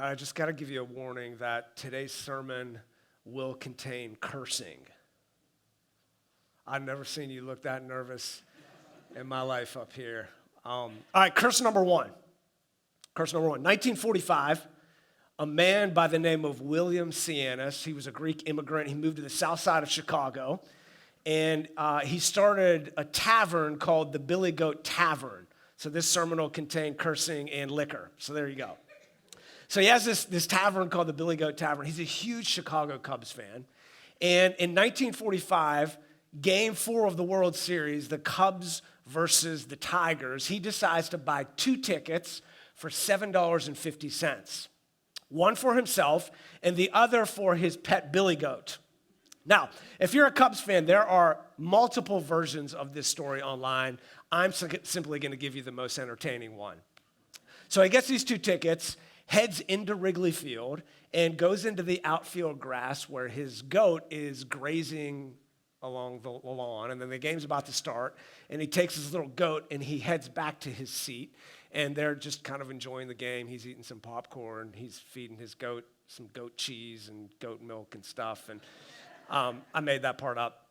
I just got to give you a warning that today's sermon will contain cursing. I've never seen you look that nervous in my life up here. All right, curse number one. Curse number one. 1945, a man by the name of William Sianis, he was a Greek immigrant. He moved to the south side of Chicago, and he started a tavern called the Billy Goat Tavern. So this sermon will contain cursing and liquor. So there you go. So he has this tavern called the Billy Goat Tavern. He's a huge Chicago Cubs fan. And in 1945, Game 4 of the World Series, the Cubs versus the Tigers, he decides to buy 2 tickets for $7.50. One for himself and the other for his pet Billy Goat. Now, if you're a Cubs fan, there are multiple versions of this story online. I'm simply going to give you the most entertaining one. So he gets these 2 tickets, heads into Wrigley Field, and goes into the outfield grass where his goat is grazing along the lawn. And then the game's about to start, and he takes his little goat and he heads back to his seat. And they're just kind of enjoying the game. He's eating some popcorn. He's feeding his goat some goat cheese and goat milk and stuff. And I made that part up.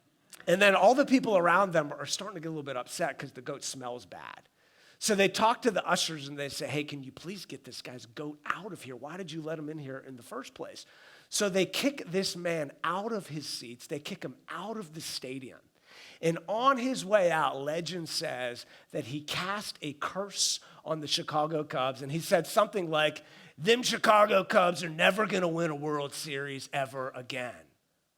And then all the people around them are starting to get a little bit upset because the goat smells bad. So they talk to the ushers and they say, hey, can you please get this guy's goat out of here? Why did you let him in here in the first place? So they kick this man out of his seats. They kick him out of the stadium. And on his way out, legend says that he cast a curse on the Chicago Cubs. And he said something like, them Chicago Cubs are never going to win a World Series ever again.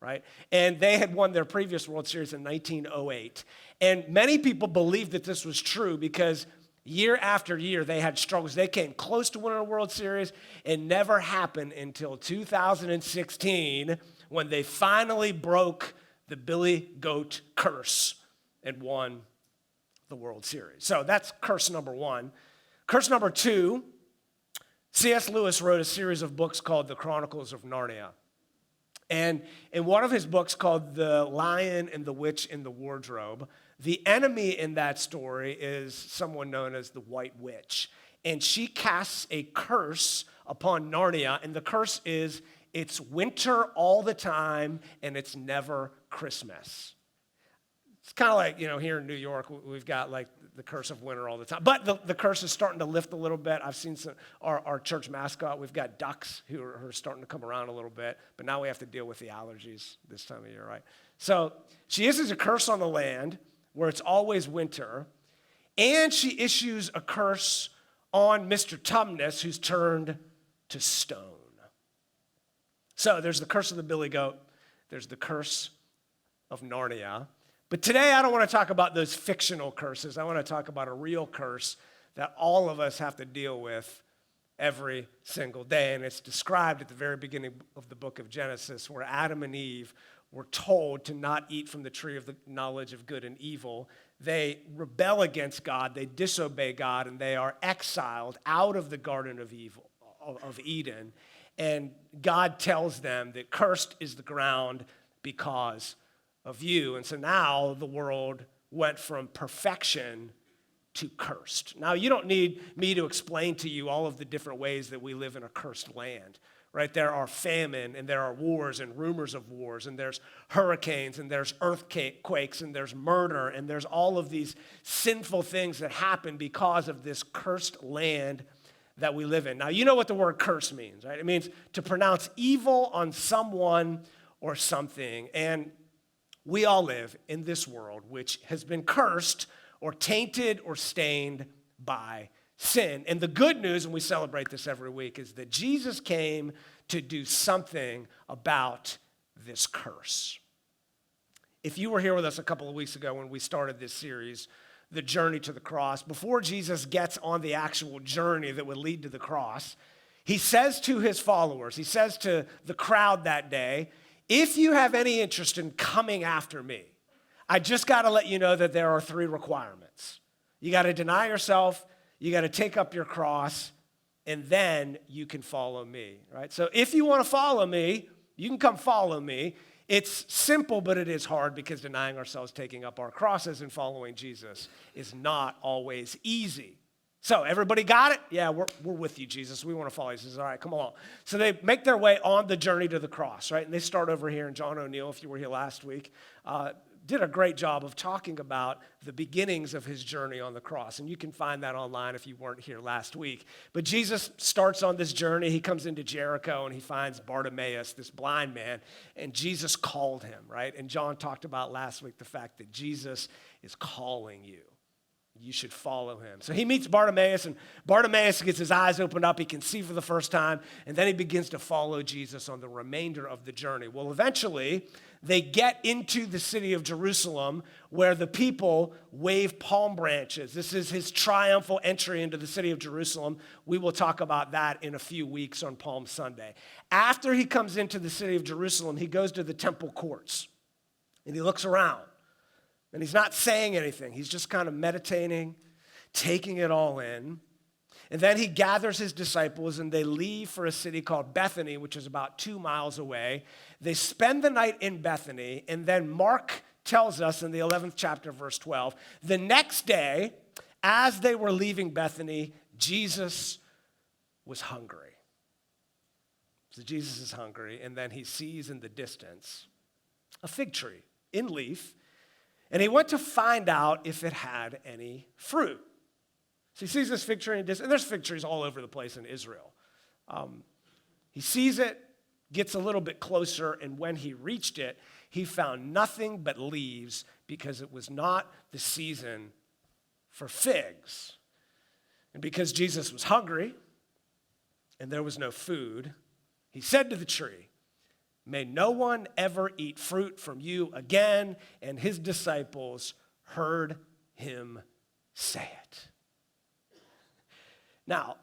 Right? And they had won their previous World Series in 1908. And many people believed that this was true because year after year, they had struggles. They came close to winning a World Series. It never happened until 2016 when they finally broke the Billy Goat curse and won the World Series. So that's curse number one. Curse number two, C.S. Lewis wrote a series of books called The Chronicles of Narnia. And in one of his books called The Lion and the Witch in the Wardrobe, the enemy in that story is someone known as the White Witch. And she casts a curse upon Narnia, and the curse is it's winter all the time and it's never Christmas. It's kind of like, here in New York, we've got like the curse of winter all the time. But the curse is starting to lift a little bit. I've seen our church mascot. We've got ducks who are starting to come around a little bit. But now we have to deal with the allergies this time of year, right? So she issues a curse on the land where it's always winter. And she issues a curse on Mr. Tumnus, who's turned to stone. So there's the curse of the Billy Goat. There's the curse of Narnia. But today I don't want to talk about those fictional curses. I want to talk about a real curse that all of us have to deal with every single day. And it's described at the very beginning of the book of Genesis, where Adam and Eve were told to not eat from the tree of the knowledge of good and evil. They rebel against God, they disobey God, and they are exiled out of the Garden of Eden. And God tells them that cursed is the ground because of you. And so now the world went from perfection to cursed. Now, you don't need me to explain to you all of the different ways that we live in a cursed land, right? There are famine, and there are wars and rumors of wars, and there's hurricanes, and there's earthquakes, and there's murder, and there's all of these sinful things that happen because of this cursed land that we live in. Now, you know what the word curse means, right? It means to pronounce evil on someone or something. And we all live in this world which has been cursed or tainted or stained by sin. And the good news, and we celebrate this every week, is that Jesus came to do something about this curse. If you were here with us a couple of weeks ago when we started this series, The Journey to the Cross, before Jesus gets on the actual journey that would lead to the cross, he says to his followers, he says to the crowd that day, if you have any interest in coming after me, I just got to let you know that there are 3 requirements. You got to deny yourself, you got to take up your cross, and then you can follow me, right? So if you want to follow me, you can come follow me. It's simple, but it is hard because denying ourselves, taking up our crosses, and following Jesus is not always easy. So everybody got it? Yeah, we're with you, Jesus. We want to follow you. He says, all right, come along. So they make their way on the journey to the cross, right? And they start over here. And John O'Neill, if you were here last week, did a great job of talking about the beginnings of his journey on the cross. And you can find that online if you weren't here last week. But Jesus starts on this journey. He comes into Jericho and he finds Bartimaeus, this blind man, and Jesus called him, right? And John talked about last week the fact that Jesus is calling you. You should follow him. So he meets Bartimaeus, and Bartimaeus gets his eyes opened up. He can see for the first time, and then he begins to follow Jesus on the remainder of the journey. Well, eventually, they get into the city of Jerusalem where the people wave palm branches. This is his triumphal entry into the city of Jerusalem. We will talk about that in a few weeks on Palm Sunday. After he comes into the city of Jerusalem, he goes to the temple courts, and he looks around. And he's not saying anything. He's just kind of meditating, taking it all in. And then he gathers his disciples, and they leave for a city called Bethany, which is about 2 miles away. They spend the night in Bethany, and then Mark tells us in the 11th chapter, verse 12, the next day, as they were leaving Bethany, Jesus was hungry. So Jesus is hungry, and then he sees in the distance a fig tree in leaf, and he went to find out if it had any fruit. So he sees this fig tree in the distance, and there's fig trees all over the place in Israel. He sees it, gets a little bit closer, and when he reached it, he found nothing but leaves because it was not the season for figs. And because Jesus was hungry and there was no food, he said to the tree, "May no one ever eat fruit from you again." And his disciples heard him say it. Now,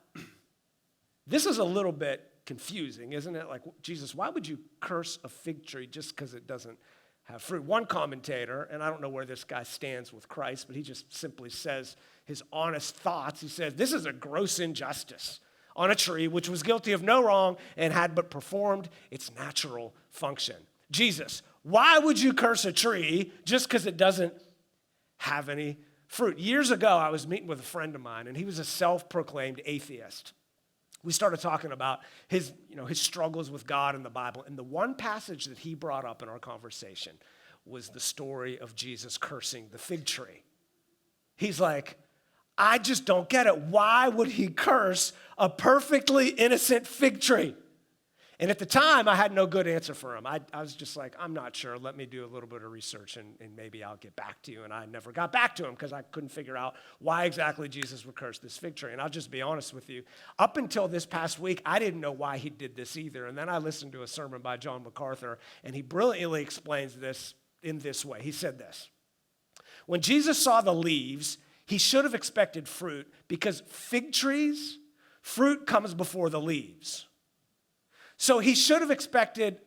this is a little bit confusing, isn't it? Like, Jesus, why would you curse a fig tree just because it doesn't have fruit? One commentator, and I don't know where this guy stands with Christ, but he just simply says his honest thoughts. He says, this is a gross injustice on a tree which was guilty of no wrong and had but performed its natural function. Jesus, why would you curse a tree just because it doesn't have any fruit? Years ago, I was meeting with a friend of mine, and he was a self-proclaimed atheist. We started talking about his struggles with God in the Bible, and the one passage that he brought up in our conversation was the story of Jesus cursing the fig tree. He's like, I just don't get it. Why would he curse a perfectly innocent fig tree? And at the time, I had no good answer for him. I was just like, I'm not sure. Let me do a little bit of research, and maybe I'll get back to you. And I never got back to him because I couldn't figure out why exactly Jesus would curse this fig tree. And I'll just be honest with you. Up until this past week, I didn't know why he did this either. And then I listened to a sermon by John MacArthur, and he brilliantly explains this in this way. He said this: when Jesus saw the leaves, he should have expected fruit, because fig trees, fruit comes before the leaves. So he should have expected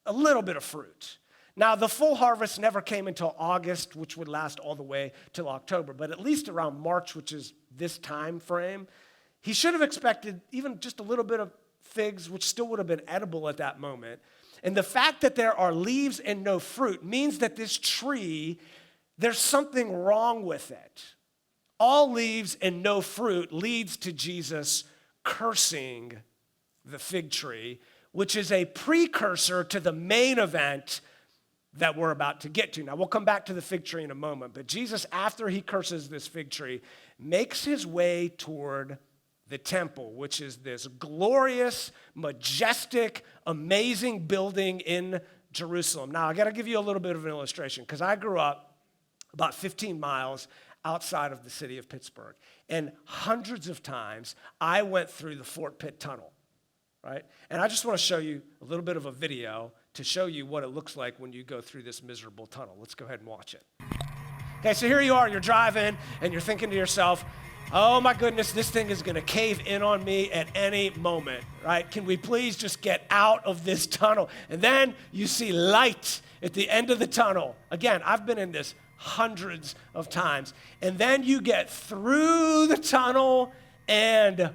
a little bit of fruit. Now, the full harvest never came until August, which would last all the way till October. But at least around March, which is this time frame, he should have expected even just a little bit of figs, which still would have been edible at that moment. And the fact that there are leaves and no fruit means that this tree, there's something wrong with it. All leaves and no fruit leads to Jesus cursing the fig tree, which is a precursor to the main event that we're about to get to. Now, we'll come back to the fig tree in a moment, but Jesus, after he curses this fig tree, makes his way toward the temple, which is this glorious, majestic, amazing building in Jerusalem. Now, I got to give you a little bit of an illustration, because I grew up about 15 miles outside of the city of Pittsburgh, and hundreds of times I went through the Fort Pitt Tunnel. Right? And I just want to show you a little bit of a video to show you what it looks like when you go through this miserable tunnel. Let's go ahead and watch it. Okay, so here you are, you're driving, and you're thinking to yourself, oh my goodness, this thing is going to cave in on me at any moment, right? Can we please just get out of this tunnel? And then you see light at the end of the tunnel. Again, I've been in this hundreds of times. And then you get through the tunnel, and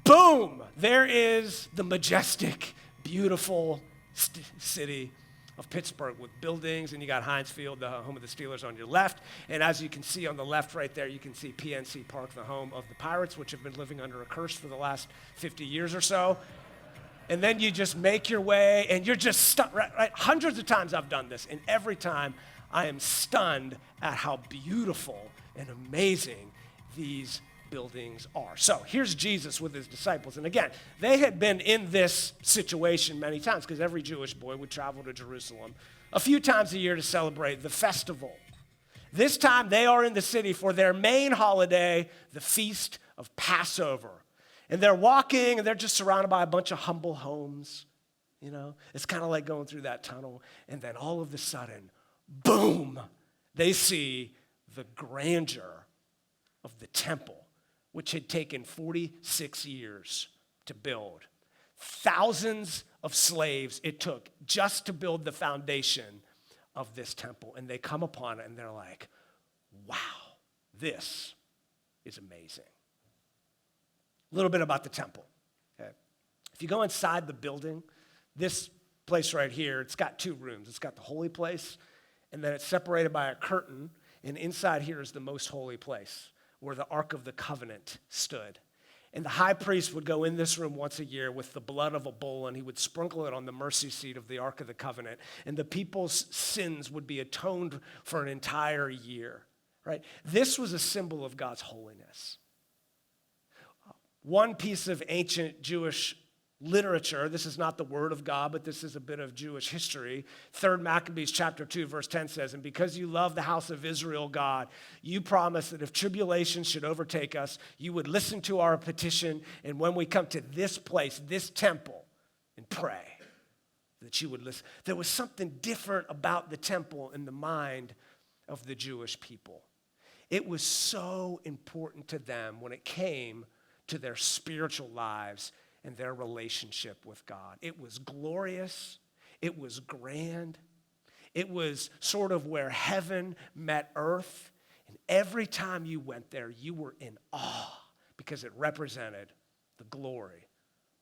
boom, there is the majestic, beautiful city of Pittsburgh with buildings, and you got Heinz Field, the home of the Steelers, on your left. And as you can see on the left right there, you can see PNC Park, the home of the Pirates, which have been living under a curse for the last 50 years or so. And then you just make your way, and you're just stuck, right? Hundreds of times I've done this, and every time I am stunned at how beautiful and amazing these buildings are. So here's Jesus with his disciples. And again, they had been in this situation many times because every Jewish boy would travel to Jerusalem a few times a year to celebrate the festival. This time they are in the city for their main holiday, the Feast of Passover. And they're walking, and they're just surrounded by a bunch of humble homes. You know, it's kind of like going through that tunnel. And then all of a sudden, boom, they see the grandeur of the temple, which had taken 46 years to build. Thousands of slaves it took just to build the foundation of this temple. And they come upon it, and they're like, wow, this is amazing. A little bit about the temple. Okay? If you go inside the building, this place right here, it's got two rooms. It's got the holy place, and then it's separated by a curtain, and inside here is the most holy place where the Ark of the Covenant stood. And the high priest would go in this room once a year with the blood of a bull, and he would sprinkle it on the mercy seat of the Ark of the Covenant, and the people's sins would be atoned for an entire year. Right? This was a symbol of God's holiness. One piece of ancient Jewish literature, this is not the word of God, but this is a bit of Jewish history. 3 Maccabees chapter 2, verse 10 says, "And because you love the house of Israel, God, you promised that if tribulation should overtake us, you would listen to our petition, and when we come to this place, this temple, and pray, that you would listen." There was something different about the temple in the mind of the Jewish people. It was so important to them when it came to their spiritual lives and their relationship with God. It was glorious. It was grand. It was sort of where heaven met earth. And every time you went there, you were in awe because it represented the glory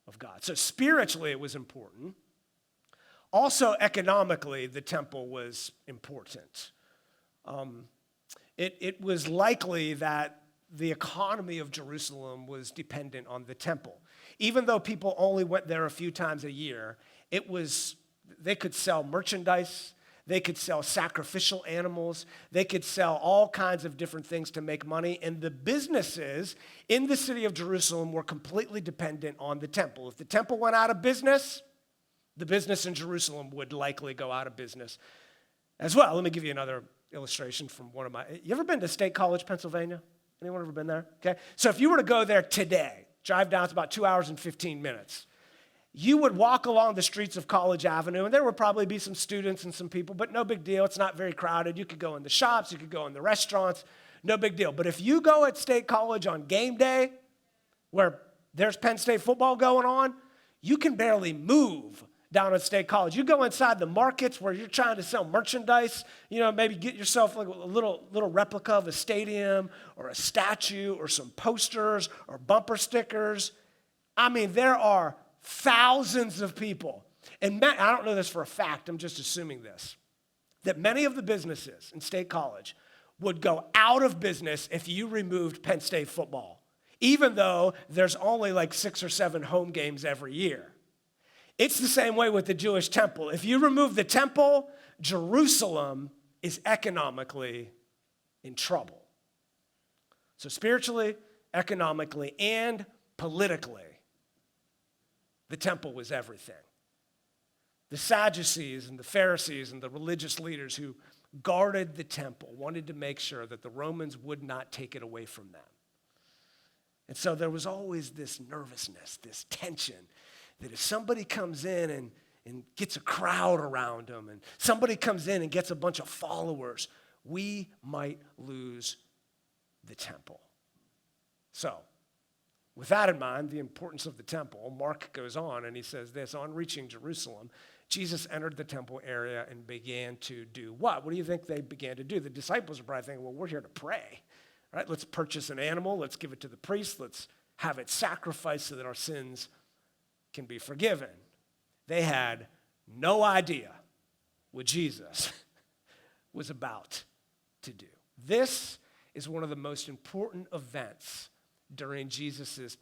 of God. So spiritually, it was important. Also, economically, the temple was important. It was likely that the economy of Jerusalem was dependent on the temple. Even though people only went there a few times a year, they could sell merchandise, they could sell sacrificial animals, they could sell all kinds of different things to make money, and the businesses in the city of Jerusalem were completely dependent on the temple. If the temple went out of business, the business in Jerusalem would likely go out of business as well. Let me give you another illustration from you ever been to State College, Pennsylvania? Anyone ever been there? Okay. So if you were to go there today, drive down, it's about 2 hours and 15 minutes. You would walk along the streets of College Avenue, and there would probably be some students and some people, but no big deal. It's not very crowded. You could go in the shops, you could go in the restaurants, no big deal. But if you go at State College on game day, where there's Penn State football going on, you can barely move down at State College. You go inside the markets where you're trying to sell merchandise, maybe get yourself like a little replica of a stadium or a statue or some posters or bumper stickers. I mean, there are thousands of people. And I don't know this for a fact, I'm just assuming this, that many of the businesses in State College would go out of business if you removed Penn State football, even though there's only like 6 or 7 home games every year. It's the same way with the Jewish temple. If you remove the temple, Jerusalem is economically in trouble. So spiritually, economically, and politically, the temple was everything. The Sadducees and the Pharisees and the religious leaders who guarded the temple wanted to make sure that the Romans would not take it away from them. And so there was always this nervousness, this tension, that if somebody comes in and gets a crowd around them, and somebody comes in and gets a bunch of followers, we might lose the temple. So, with that in mind, the importance of the temple, Mark goes on and he says this: on reaching Jerusalem, Jesus entered the temple area and began to do what? What do you think they began to do? The disciples are probably thinking, well, we're here to pray, right? Let's purchase an animal, let's give it to the priest, let's have it sacrificed so that our sins can be forgiven. They had no idea what Jesus was about to do. This is one of the most important events during Jesus'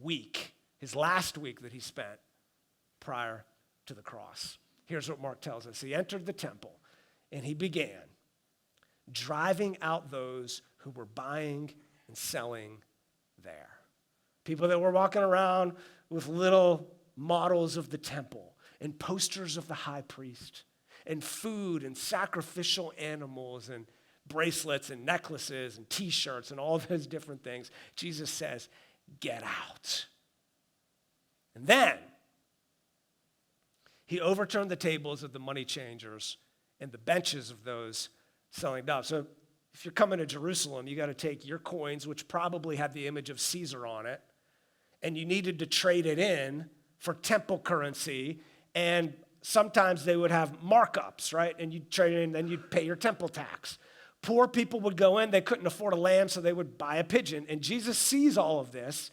week, his last week that he spent prior to the cross. Here's what Mark tells us. He entered the temple and he began driving out those who were buying and selling there. People that were walking around with little models of the temple and posters of the high priest and food and sacrificial animals and bracelets and necklaces and t-shirts and all those different things. Jesus says, get out. And then he overturned the tables of the money changers and the benches of those selling doves. So if you're coming to Jerusalem, you got to take your coins, which probably had the image of Caesar on it, and you needed to trade it in for temple currency. And sometimes they would have markups, right? And you'd trade it in, then you'd pay your temple tax. Poor people would go in, they couldn't afford a lamb, so they would buy a pigeon. And Jesus sees all of this,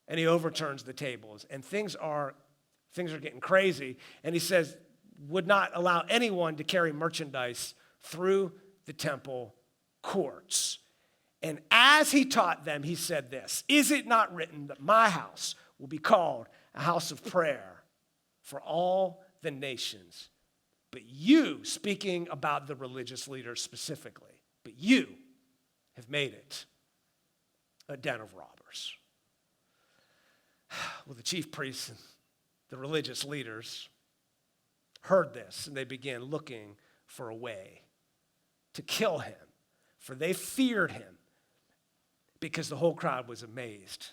and he overturns the tables. And things are getting crazy. And he says, would not allow anyone to carry merchandise through the temple courts. And as he taught them, he said this, is it not written that my house will be called a house of prayer for all the nations? But you, speaking about the religious leaders specifically, but you have made it a den of robbers. Well, the chief priests and the religious leaders heard this, and they began looking for a way to kill him, for they feared him because the whole crowd was amazed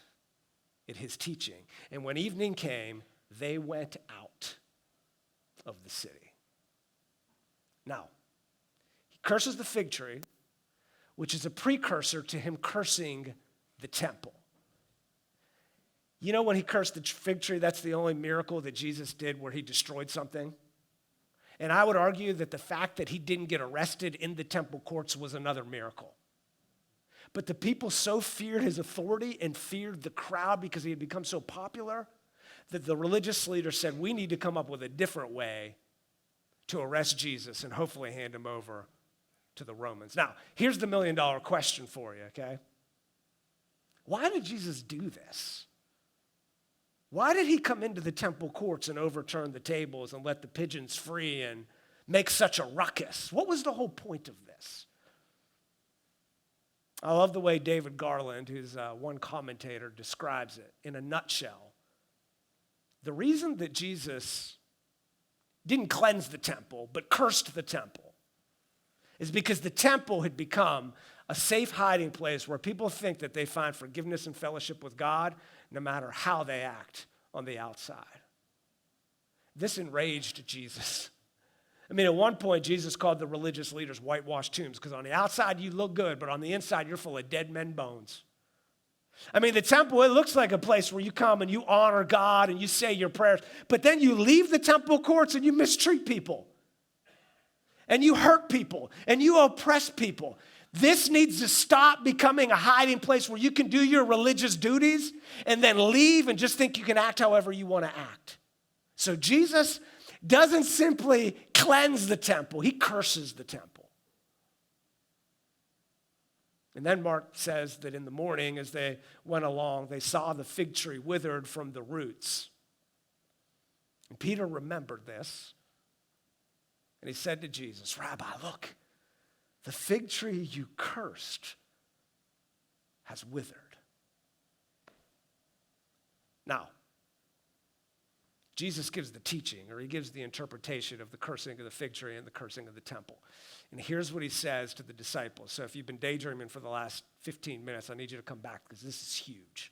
at his teaching. And when evening came, they went out of the city. Now, he curses the fig tree, which is a precursor to him cursing the temple. You know, when he cursed the fig tree, that's the only miracle that Jesus did where he destroyed something. And I would argue that the fact that he didn't get arrested in the temple courts was another miracle. But the people so feared his authority and feared the crowd because he had become so popular that the religious leaders said, we need to come up with a different way to arrest Jesus and hopefully hand him over to the Romans. Now, here's the million-dollar question for you, okay? Why did Jesus do this? Why did he come into the temple courts and overturn the tables and let the pigeons free and make such a ruckus? What was the whole point of this? I love the way David Garland, who's one commentator, describes it in a nutshell. The reason that Jesus didn't cleanse the temple, but cursed the temple, is because the temple had become a safe hiding place where people think that they find forgiveness and fellowship with God no matter how they act on the outside. This enraged Jesus. I mean, at one point, Jesus called the religious leaders whitewashed tombs because on the outside you look good, but on the inside you're full of dead men bones. I mean, the temple, it looks like a place where you come and you honor God and you say your prayers, but then you leave the temple courts and you mistreat people. And you hurt people and you oppress people. This needs to stop becoming a hiding place where you can do your religious duties and then leave and just think you can act however you want to act. So Jesus doesn't simply cleanse the temple, he curses the temple. And then Mark says that in the morning as they went along, they saw the fig tree withered from the roots. And Peter remembered this. And he said to Jesus, Rabbi, look, the fig tree you cursed has withered. Now, Jesus gives the teaching, or he gives the interpretation of the cursing of the fig tree and the cursing of the temple. And here's what he says to the disciples. So if you've been daydreaming for the last 15 minutes, I need you to come back because this is huge,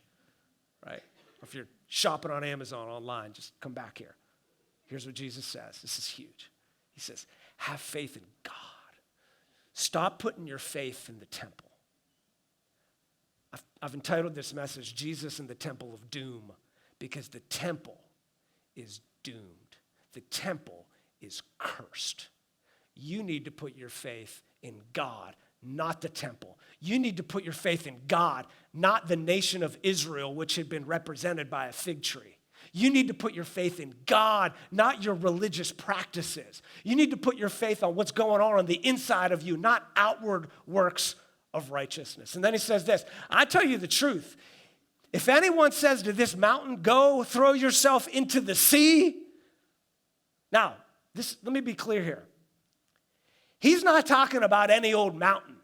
right? Or if you're shopping on Amazon online, just come back here. Here's what Jesus says. This is huge. He says, have faith in God. Stop putting your faith in the temple. I've entitled this message, Jesus in the Temple of Doom, because the temple is doomed. The temple is cursed. You need to put your faith in God, not the temple. You need to put your faith in God, not the nation of Israel, which had been represented by a fig tree. You need to put your faith in God, not your religious practices. You need to put your faith on what's going on the inside of you, not outward works of righteousness. And then he says this, I tell you the truth. If anyone says to this mountain, go throw yourself into the sea. Now, let me be clear here. He's not talking about any old mountain.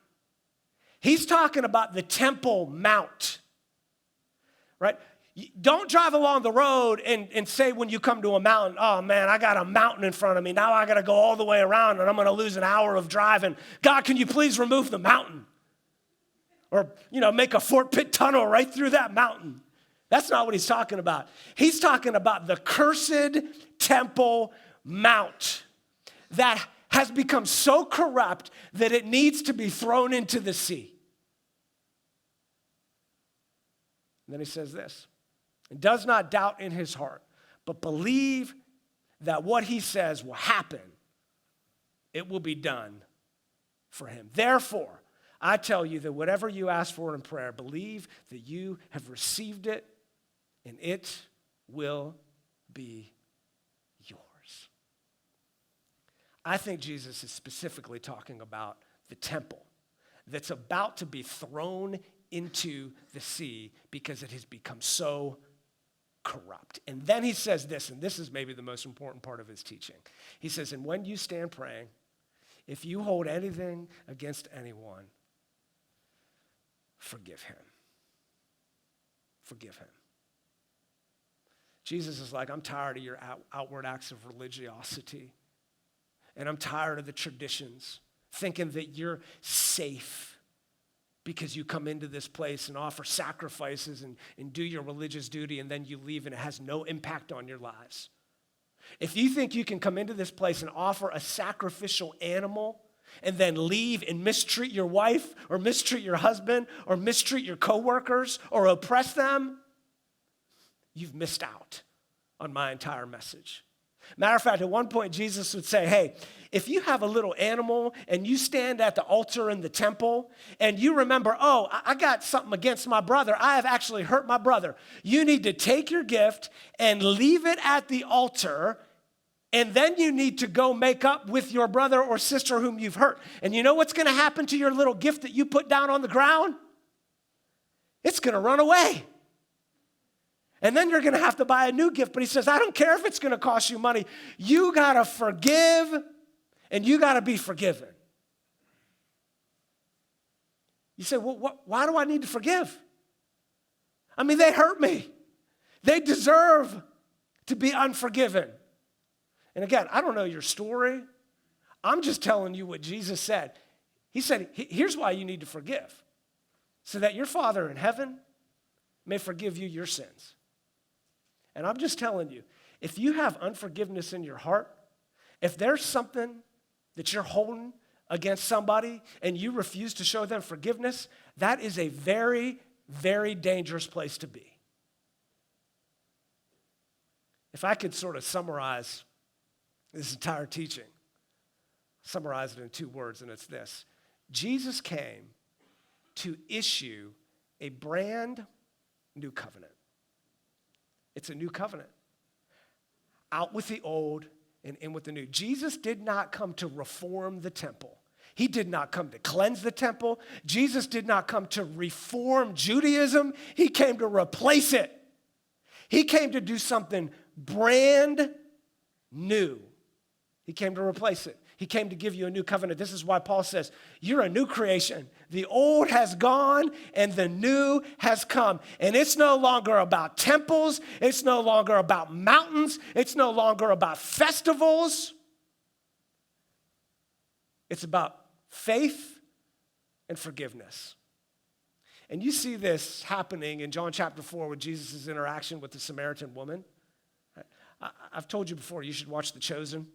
He's talking about the Temple Mount, right? Don't drive along the road and say when you come to a mountain, oh man, I got a mountain in front of me. Now I got to go all the way around and I'm going to lose an hour of driving. God, can you please remove the mountain? Or, make a Fort Pitt tunnel right through that mountain. That's not what he's talking about. He's talking about the cursed Temple Mount that has become so corrupt that it needs to be thrown into the sea. And then he says this, and does not doubt in his heart, but believe that what he says will happen. It will be done for him. Therefore, I tell you that whatever you ask for in prayer, believe that you have received it, and it will be yours. I think Jesus is specifically talking about the temple that's about to be thrown into the sea because it has become so corrupt. And then he says this, and this is maybe the most important part of his teaching. He says, and when you stand praying, if you hold anything against anyone, forgive him. Forgive him. Jesus is like, I'm tired of your outward acts of religiosity. And I'm tired of the traditions, thinking that you're safe because you come into this place and offer sacrifices and do your religious duty, and then you leave and it has no impact on your lives. If you think you can come into this place and offer a sacrificial animal and then leave and mistreat your wife or mistreat your husband or mistreat your coworkers or oppress them, you've missed out on my entire message. Matter of fact, at one point, Jesus would say, hey, if you have a little animal and you stand at the altar in the temple and you remember, oh, I got something against my brother. I have actually hurt my brother. You need to take your gift and leave it at the altar, and then you need to go make up with your brother or sister whom you've hurt. And you know what's going to happen to your little gift that you put down on the ground? It's going to run away. And then you're going to have to buy a new gift. But he says, I don't care if it's going to cost you money. You got to forgive and you got to be forgiven. You say, well, why do I need to forgive? I mean, they hurt me. They deserve to be unforgiven. And again, I don't know your story. I'm just telling you what Jesus said. He said, here's why you need to forgive. So that your Father in heaven may forgive you your sins. And I'm just telling you, if you have unforgiveness in your heart, if there's something that you're holding against somebody and you refuse to show them forgiveness, that is a very, very dangerous place to be. If I could sort of summarize this entire teaching, summarize it in 2 words, and it's this. Jesus came to issue a brand new covenant. It's a new covenant. Out with the old and in with the new. Jesus did not come to reform the temple. He did not come to cleanse the temple. Jesus did not come to reform Judaism. He came to replace it. He came to do something brand new. He came to replace it. He came to give you a new covenant. This is why Paul says, you're a new creation. The old has gone and the new has come. And it's no longer about temples. It's no longer about mountains. It's no longer about festivals. It's about faith and forgiveness. And you see this happening in John chapter 4 with Jesus' interaction with the Samaritan woman. I've told you before, you should watch The Chosen.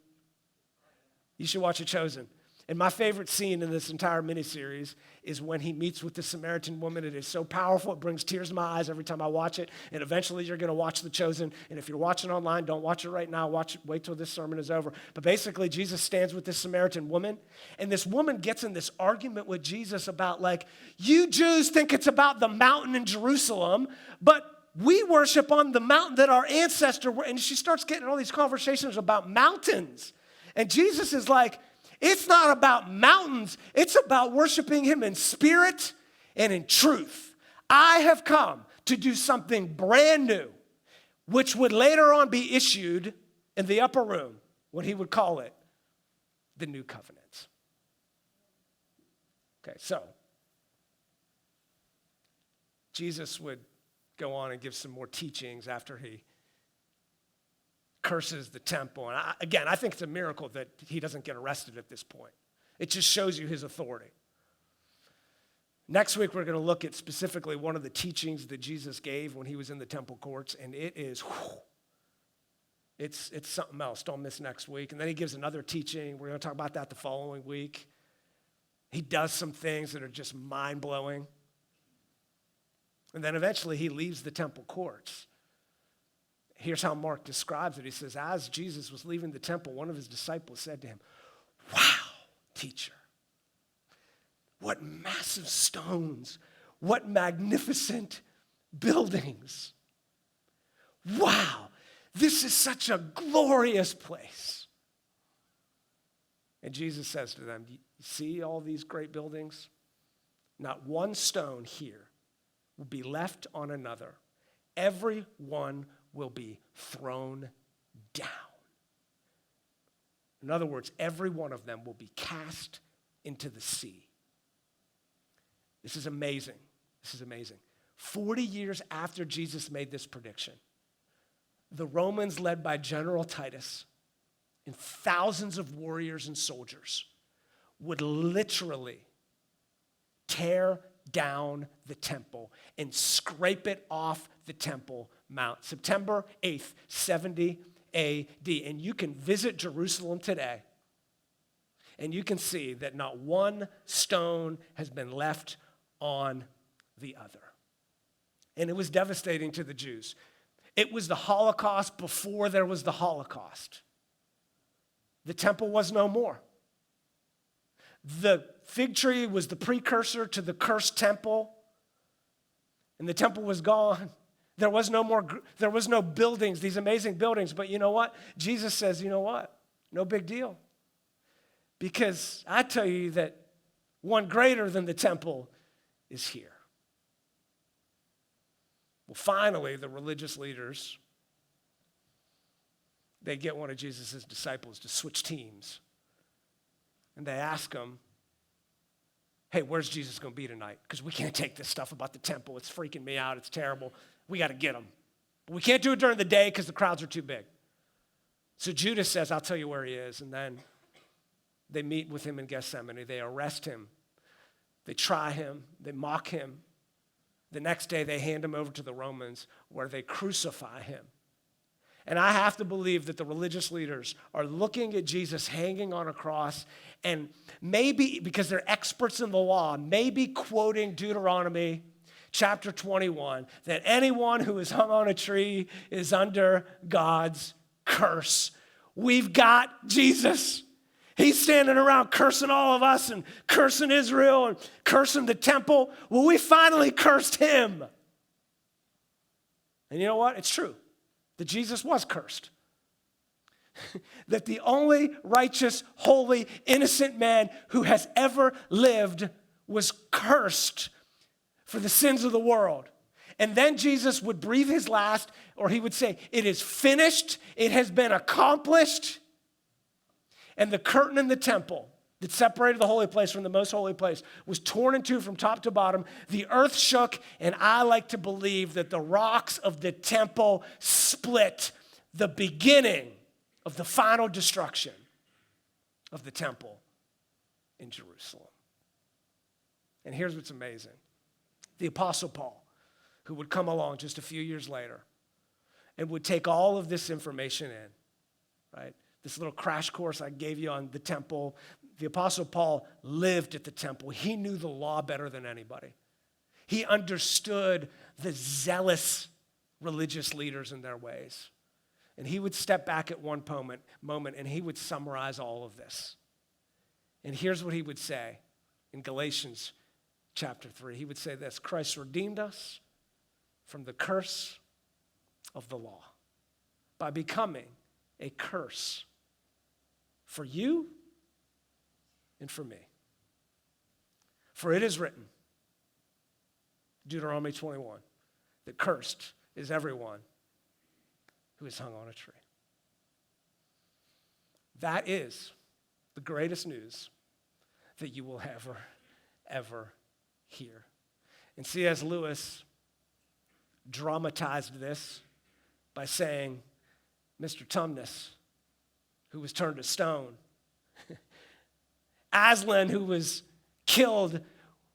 You should watch The Chosen. And my favorite scene in this entire miniseries is when he meets with the Samaritan woman. It is so powerful. It brings tears to my eyes every time I watch it. And eventually you're going to watch The Chosen. And if you're watching online, don't watch it right now. Wait till this sermon is over. But basically, Jesus stands with this Samaritan woman. And this woman gets in this argument with Jesus about, like, you Jews think it's about the mountain in Jerusalem, but we worship on the mountain that our ancestor were. And she starts getting all these conversations about mountains. And Jesus is like, it's not about mountains. It's about worshiping him in spirit and in truth. I have come to do something brand new, which would later on be issued in the upper room, what he would call it, the new covenant. Okay, so Jesus would go on and give some more teachings after he curses the temple. And I think it's a miracle that he doesn't get arrested at this point. It just shows you his authority. Next week, we're going to look at specifically one of the teachings that Jesus gave when he was in the temple courts, and it is, it's something else. Don't miss next week. And then he gives another teaching. We're going to talk about that the following week. He does some things that are just mind-blowing. And then eventually he leaves the temple courts. Here's how Mark describes it. He says, as Jesus was leaving the temple, one of his disciples said to him, "Wow, teacher, what massive stones, what magnificent buildings. Wow, this is such a glorious place." And Jesus says to them, "You see all these great buildings? Not one stone here will be left on another. Every one will be thrown down." In other words, every one of them will be cast into the sea. This is amazing. This is amazing. 40 years after Jesus made this prediction, the Romans, led by General Titus, and thousands of warriors and soldiers, would literally tear down the temple and scrape it off the Temple Mount. September 8th, 70 AD. And you can visit Jerusalem today, and you can see that not one stone has been left on the other. And it was devastating to the Jews. It was the Holocaust before there was the Holocaust. The temple was no more. The fig tree was the precursor to the cursed temple, and the temple was gone. There was no buildings, these amazing buildings, but you know what? Jesus says, you know what? No big deal. Because I tell you that one greater than the temple is here. Well, finally, the religious leaders, they get one of Jesus' disciples to switch teams. And they ask him, "Hey, where's Jesus going to be tonight? Because we can't take this stuff about the temple. It's freaking me out. It's terrible. We got to get him. But we can't do it during the day because the crowds are too big." So Judas says, "I'll tell you where he is." And then they meet with him in Gethsemane. They arrest him. They try him. They mock him. The next day, they hand him over to the Romans, where they crucify him. And I have to believe that the religious leaders are looking at Jesus hanging on a cross, and maybe, because they're experts in the law, maybe quoting Deuteronomy chapter 21, that anyone who is hung on a tree is under God's curse. We've got Jesus. He's standing around cursing all of us and cursing Israel and cursing the temple. Well, we finally cursed him. And you know what? It's true that Jesus was cursed. That the only righteous, holy, innocent man who has ever lived was cursed for the sins of the world. And then Jesus would breathe his last, or he would say, "It is finished. It has been accomplished." And the curtain in the temple that separated the holy place from the most holy place was torn in two from top to bottom. The earth shook, and I like to believe that the rocks of the temple split, the beginning of the final destruction of the temple in Jerusalem. And here's what's amazing. The Apostle Paul, who would come along just a few years later and would take all of this information in, right? This little crash course I gave you on the temple. The Apostle Paul lived at the temple. He knew the law better than anybody. He understood the zealous religious leaders and their ways. And he would step back at one moment and he would summarize all of this. And here's what he would say in Galatians chapter 3. He would say this: Christ redeemed us from the curse of the law by becoming a curse for you and for me. For it is written, Deuteronomy 21, that cursed is everyone who is hung on a tree. That is the greatest news that you will ever hear. And C.S. Lewis dramatized this by saying, Mr. Tumnus, who was turned to stone, Aslan, who was killed,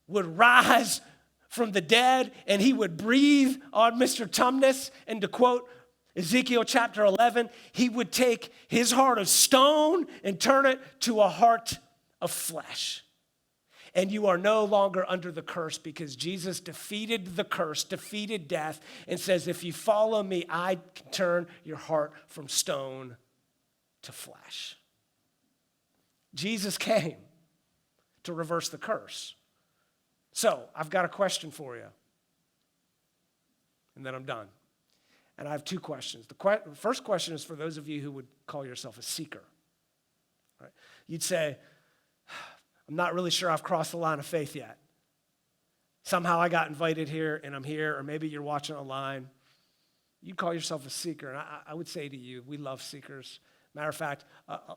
would rise from the dead and he would breathe on Mr. Tumnus. And to quote Ezekiel chapter 11, he would take his heart of stone and turn it to a heart of flesh. And you are no longer under the curse because Jesus defeated the curse, defeated death, and says, if you follow me, I can turn your heart from stone to flesh. Jesus came to reverse the curse. So I've got a question for you, and then I'm done. And I have two questions. The first question is for those of you who would call yourself a seeker. Right? You'd say, I'm not really sure I've crossed the line of faith yet. Somehow I got invited here and I'm here, or maybe you're watching online. You'd call yourself a seeker, and I would say to you, we love seekers. Matter of fact,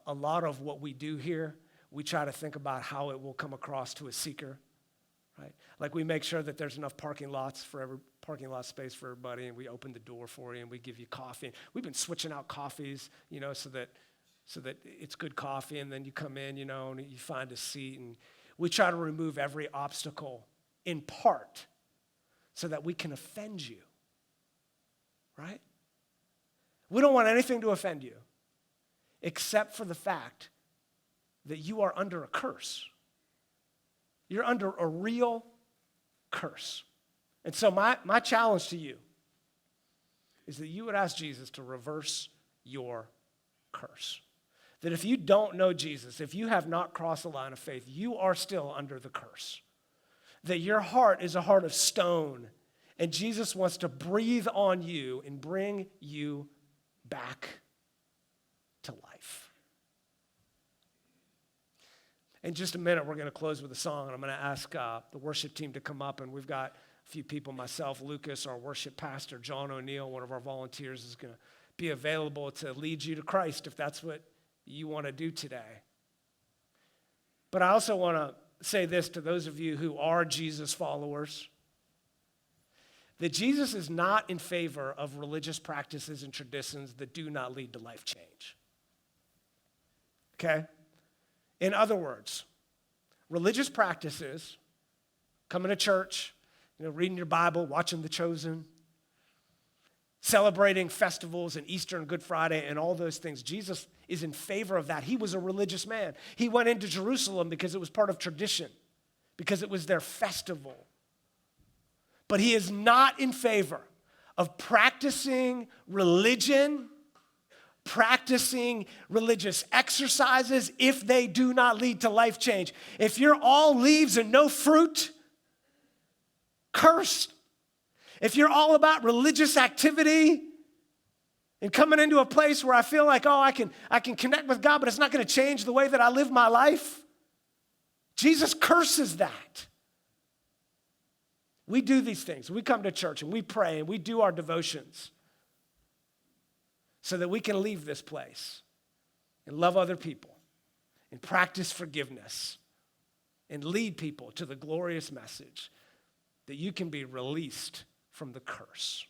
a lot of what we do here, we try to think about how it will come across to a seeker, right? Like we make sure that there's enough parking lot space for everybody, and we open the door for you, and we give you coffee. We've been switching out coffees, so that it's good coffee, and then you come in, and you find a seat, and we try to remove every obstacle in part so that we can offend you, right? We don't want anything to offend you except for the fact that you are under a curse. You're under a real curse. And so my challenge to you is that you would ask Jesus to reverse your curse. That if you don't know Jesus, if you have not crossed the line of faith, you are still under the curse. That your heart is a heart of stone, and Jesus wants to breathe on you and bring you back to life. In just a minute, we're going to close with a song, and I'm going to ask the worship team to come up, and we've got a few people, myself, Lucas, our worship pastor, John O'Neill, one of our volunteers, is going to be available to lead you to Christ if that's what you want to do today. But I also want to say this to those of you who are Jesus followers, that Jesus is not in favor of religious practices and traditions that do not lead to life change. Okay? In other words, religious practices, coming to church, reading your Bible, watching The Chosen, celebrating festivals and Easter and Good Friday and all those things. Jesus is in favor of that. He was a religious man. He went into Jerusalem because it was part of tradition, because it was their festival. But he is not in favor of practicing religion, practicing religious exercises if they do not lead to life change. If you're all leaves and no fruit, cursed. If you're all about religious activity and coming into a place where I feel like, I can connect with God, but it's not going to change the way that I live my life, Jesus curses that. We do these things. We come to church and we pray and we do our devotions so that we can leave this place and love other people and practice forgiveness and lead people to the glorious message that you can be released from the curse.